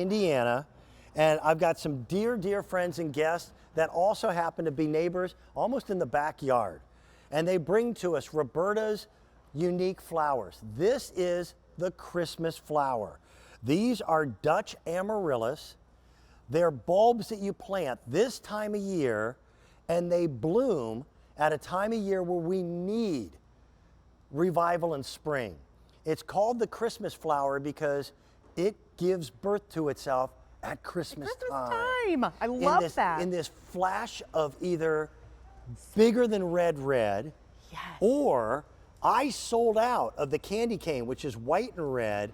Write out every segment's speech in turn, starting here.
Indiana, and I've got some dear friends and guests that also happen to be neighbors almost in the backyard. And they bring to us Roberta's unique flowers. This is the Christmas flower. These are Dutch Amaryllis. They're bulbs that you plant this time of year, and they bloom at a time of year where we need revival in spring. It's called the Christmas flower because it gives birth to itself at Christmas time. I love that. In this flash of either bigger than red, yes, or I sold out of the candy cane, which is white and red,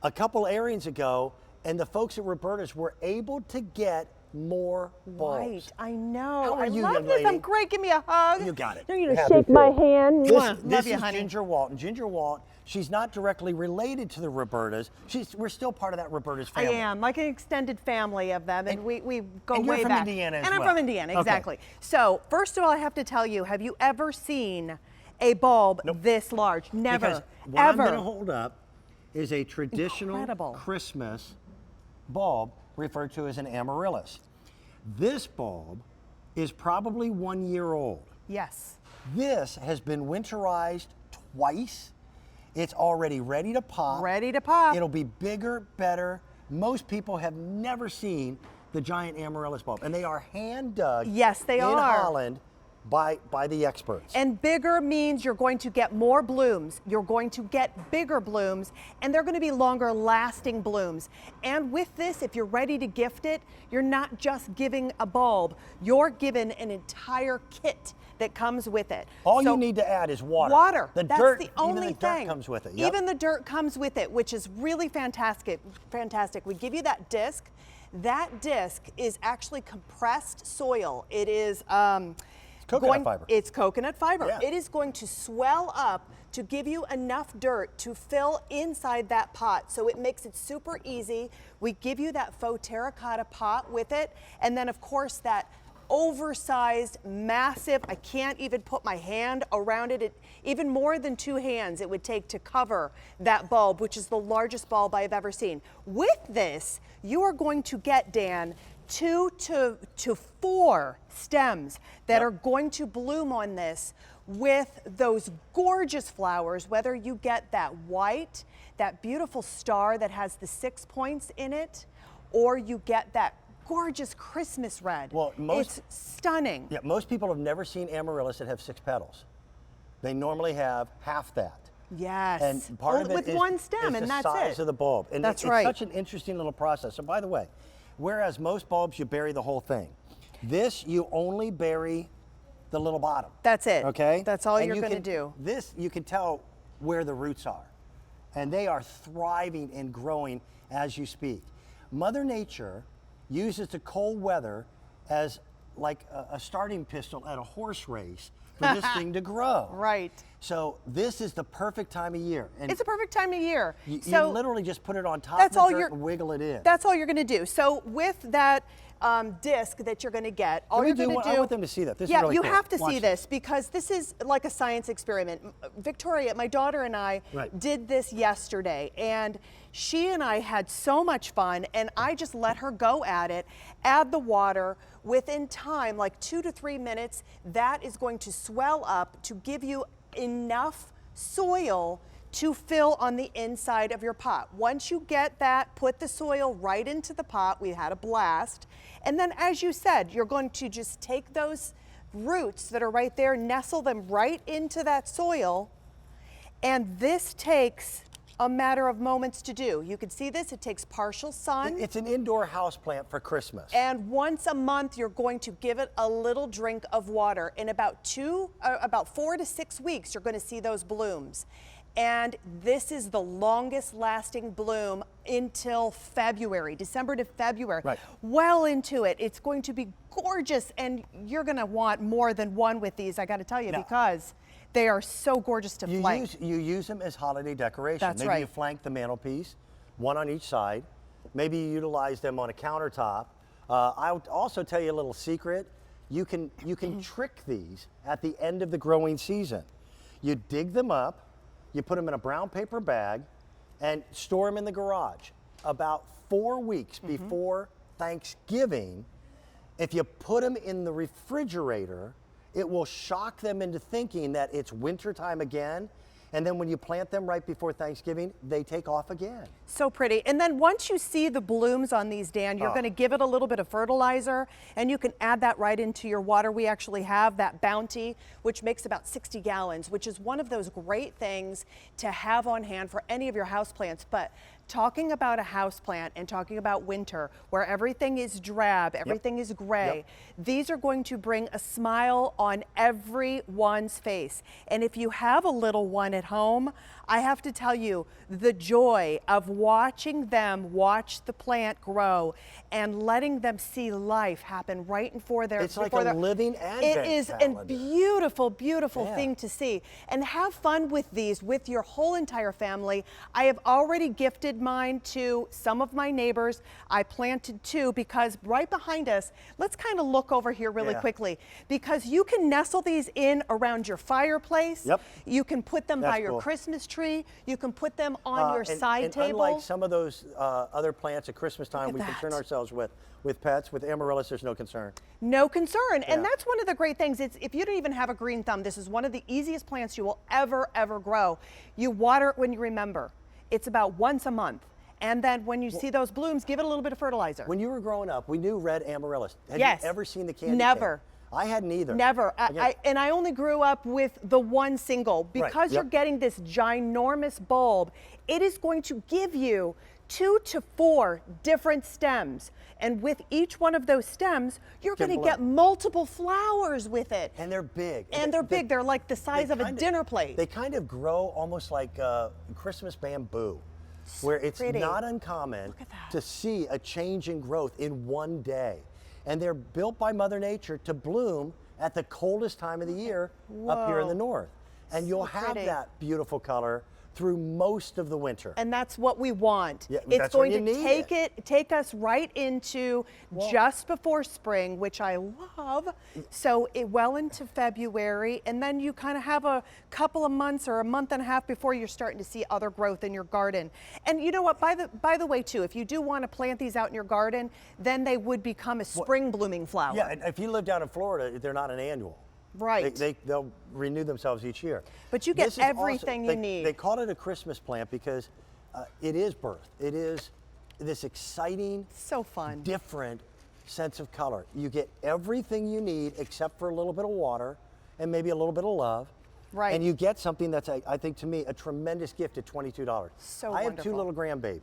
a couple airings ago, and the folks at Roberta's were able to get more bulbs. Right, I know. How are I you, love young this. lady? I'm great. Give me a hug. You got it. You're gonna shake my hand. This Love you, is honey. Ginger Walt. And Ginger Walt, she's not directly related to the Robertas. We're still part of that Roberta's I family. am, like an extended family of them, and we go and way you're from back. Indiana as and I'm well. from Indiana, Okay. exactly. So first of all, I have to tell you, have you ever seen a bulb this large? Never, Because what ever. I'm going to hold up is a traditional Incredible. Christmas bulb referred to as an amaryllis. This bulb is probably 1 year old. Yes. This has been winterized twice. It's already ready to pop. Ready to pop. It'll be bigger, better. Most people have never seen the giant amaryllis bulb, and they are hand dug. Yes, they in are. Holland by the experts. And bigger means you're going to get more blooms. You're going to get bigger blooms, and they're going to be longer lasting blooms. And with this, if you're ready to gift it, you're not just giving a bulb, you're given an entire kit that comes with it. All you need to add is water. Water. The That's dirt, the only even the thing. dirt comes with it. Yep. Even the dirt comes with it, which is really fantastic. Fantastic. We give you that disc. That disc is actually compressed soil. It is coconut fiber. It's coconut fiber. Yeah. It is going to swell up to give you enough dirt to fill inside that pot. So it makes it super easy. We give you that faux terracotta pot with it. And then of course that oversized, massive, I can't even put my hand around it. Even more than 2 hands it would take to cover that bulb, which is the largest bulb I've ever seen. With this, you are going to get, Dan, 2 to 4 stems that are going to bloom on this with those gorgeous flowers, whether you get that white, that beautiful star that has the 6 points in it, or you get that gorgeous Christmas red. Well, it's stunning. Yeah, most people have never seen amaryllis that have 6 petals. They normally have half that. Yes. And part of it with is, one stem, is and the that's size it. of the bulb. And That's it's right. such an interesting little process. And by the way, whereas most bulbs you bury the whole thing, this you only bury the little bottom. That's it. Okay? That's all And you're you going to can- do. This, you can tell where the roots are. And they are thriving and growing as you speak. Mother Nature uses the cold weather as like a starting pistol at a horse race for this thing to grow. Right. So this is the perfect time of year. And It's a perfect time of year. you So literally just put it on top that's of all the dirt you're- and wiggle it in. that's all you're going to do. So with that disc that you're going to get, all you're going to do. I want them to see that. This yeah, is really you cool. have to Watch see this because this is like a science experiment. Victoria, my daughter and I Right. did this yesterday, and she and I had so much fun, and I just let her go at it, add the water. Within time, like 2 to 3 minutes, that is going to swell up to give you enough soil to fill on the inside of your pot. Once you get that, put the soil right into the pot. We had a blast. And then, as you said, you're going to just take those roots that are right there, nestle them right into that soil. And this takes a matter of moments to do. You can see this, it takes partial sun. It's an indoor house plant for Christmas. And once a month, you're going to give it a little drink of water. In about 4 to 6 weeks, you're going to see those blooms. And this is the longest lasting bloom until February, December to February. Right. Well into it. It's going to be gorgeous, and you're going to want more than one with these, I got to tell you, Now, because they are so gorgeous to flank. You use them as holiday decoration. That's Maybe right. you flank the mantelpiece, one on each side. Maybe you utilize them on a countertop. I'll also tell you a little secret. You can trick these at the end of the growing season. You dig them up, you put them in a brown paper bag, and store them in the garage. about 4 weeks before Thanksgiving, if you put them in the refrigerator, it will shock them into thinking that it's wintertime again. And then when you plant them right before Thanksgiving, they take off again. So pretty. And then once you see the blooms on these, Dan, you're going to give it a little bit of fertilizer, and you can add that right into your water. We actually have that Bounty, which makes about 60 gallons, which is one of those great things to have on hand for any of your houseplants. But talking about a houseplant and talking about winter, where everything is drab, everything is gray, these are going to bring a smile on everyone's face. And if you have a little one at home, I have to tell you, the joy of watching them watch the plant grow and letting them see life happen right before their It's like a living advent It is calendar. a beautiful, beautiful thing to see. And have fun with these with your whole entire family. I have already gifted mine to some of my neighbors. I planted 2 because right behind us, let's kind of look over here really quickly, because you can nestle these in around your fireplace. You can put them by your Christmas tree. You can put them on your side table. Unlike some of those other plants at Christmas time we concern ourselves with pets, with Amaryllis, there's no concern. No concern. And that's one of the great things. It's, if you don't even have a green thumb, this is one of the easiest plants you will ever grow. You water it when you remember. It's about once a month. And then when you see those blooms, give it a little bit of fertilizer. When you were growing up, we knew red Amaryllis. Had you ever seen the candy Never. cane? I hadn't either. Never. And I only grew up with the one single. Because you're getting this ginormous bulb, it is going to give you 2 to 4 different stems. And with each one of those stems, you're going to get multiple flowers with it. And they're big. And they're big. They're like the size of a dinner plate. They kind of grow almost like Christmas bamboo, where it's not uncommon to see a change in growth in one day. And they're built by Mother Nature to bloom at the coldest time of the year up here in the north. And you'll have that beautiful color through most of the winter. And that's what we want. Yeah, it's that's going when you to take us right into just before spring, which I love. So well into February, and then you kind of have a couple of months or a month and a half before you're starting to see other growth in your garden. And you know what, by the way too, if you do want to plant these out in your garden, then they would become a spring blooming flower. Yeah, and if you live down in Florida, they're not an annual. Right. They'll renew themselves each year. But you get everything you need. They call it a Christmas plant because it is birth. It is this exciting, so fun, different sense of color. You get everything you need except for a little bit of water and maybe a little bit of love. Right. And you get something that's, I think to me, a tremendous gift at $22. So I have 2 little grandbabies.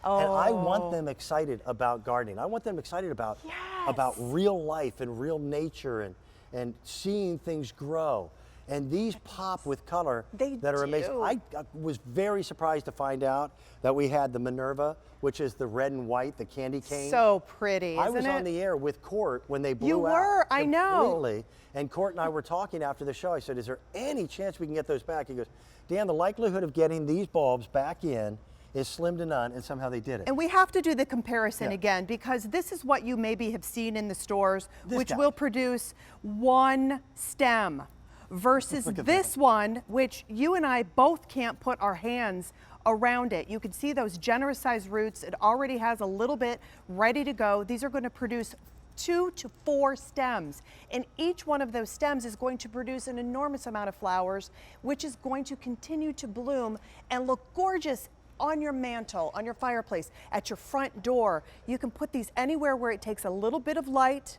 And I want them excited about gardening. I want them excited about real life and real nature and seeing things grow. And these pop with color that are amazing. I was very surprised to find out that we had the Minerva, which is the red and white, the candy cane. So pretty, isn't it? I was on the air with Court when they blew out. You were, I know. Completely. And Court and I were talking after the show. I said, is there any chance we can get those back? He goes, Dan, the likelihood of getting these bulbs back in is slim to none, and somehow they did it. And we have to do the comparison again, because this is what you maybe have seen in the stores, which will produce 1 stem versus this one, which you and I both can't put our hands around it. You can see those generous sized roots. It already has a little bit ready to go. These are going to produce 2 to 4 stems, and each one of those stems is going to produce an enormous amount of flowers, which is going to continue to bloom and look gorgeous on your mantle, on your fireplace, at your front door. You can put these anywhere where it takes a little bit of light,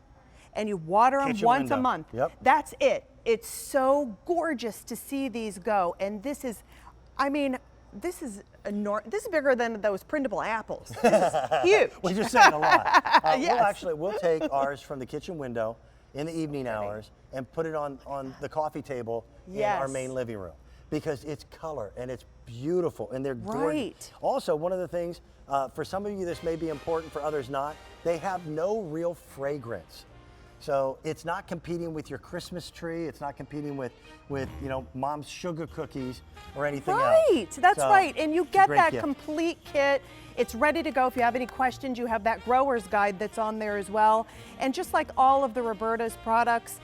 and you water them once a month. That's it. It's so gorgeous to see these go. And this is, I mean, this is enormous. This is bigger than those printable apples. This is huge. We're just saying a lot. We'll take ours from the kitchen window in the evening hours and put it on the coffee table in our main living room, because it's color and it's beautiful and they're gorgeous. Also, one of the things, for some of you this may be important, for others not, they have no real fragrance. So it's not competing with your Christmas tree. It's not competing with mom's sugar cookies or anything else. Right, that's right. And you get that complete kit. It's ready to go. If you have any questions, you have that grower's guide that's on there as well. And just like all of the Roberta's products,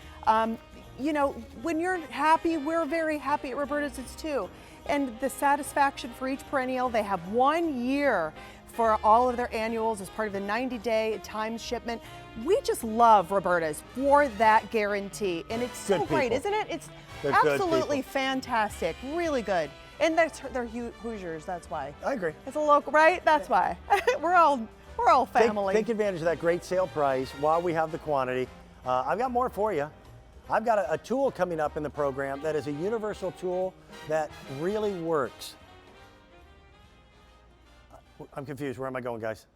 you know, when you're happy, we're very happy at Roberta's too. And the satisfaction for each perennial, they have 1 year for all of their annuals as part of the 90-day timed shipment. We just love Roberta's for that guarantee. And it's so Good great, people. isn't it? It's They're good absolutely people. fantastic, really good. And they're Hoosiers, that's why. I agree. It's a local, right? That's why. We're all family. Take advantage of that great sale price while we have the quantity. I've got more for you. I've got a tool coming up in the program that is a universal tool that really works. I'm confused. Where am I going, guys?